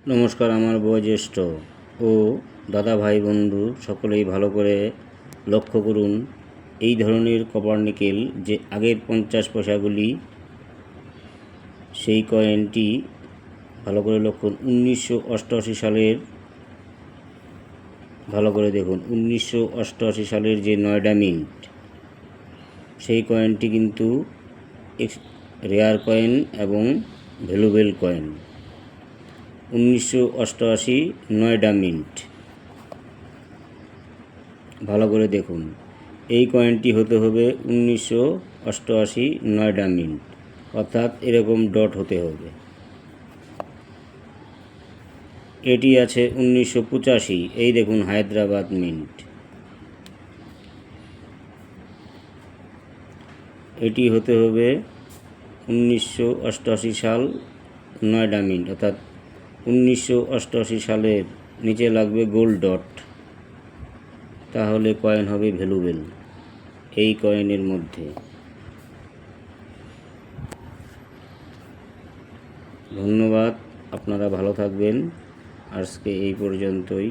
নমস্কার, আমার বয়োজ্যেষ্ঠ ও দাদা ভাই বন্ধু সকলেই ভালো করে লক্ষ্য করুন। এই ধরনের কপার নিকেল যে আগের 50 পয়সাগুলি, সেই কয়েনটি ভালো করে লক্ষ্য 1988 সালের, ভালো করে দেখুন 1988 সালের যে নয়ডা মিন্ট, সেই কয়েনটি কিন্তু রেয়ার কয়েন এবং ভ্যালুয়েবল কয়েন। 1988 নয়ডা মিন্ট, ভালো করে দেখুন। এই কয়েনটি হতে হবে 1988 নয়ডা মিন্ট, অর্থাৎ এরকম ডট হতে হবে। এটি আছে 1985, এই দেখুন হায়দ্রাবাদ মিন্ট। এটি হতে হবে 1988 সাল নয়ডা মিন্ট, অর্থাৎ 1988 সালের নিচে লাগবে গোল্ড ডট, তাহলে কয়েন হবে ভ্যালুয়েবল এই কয়েনের মধ্যে। ধন্যবাদ, আপনারা ভালো থাকবেন। আজকে এই পর্যন্তই।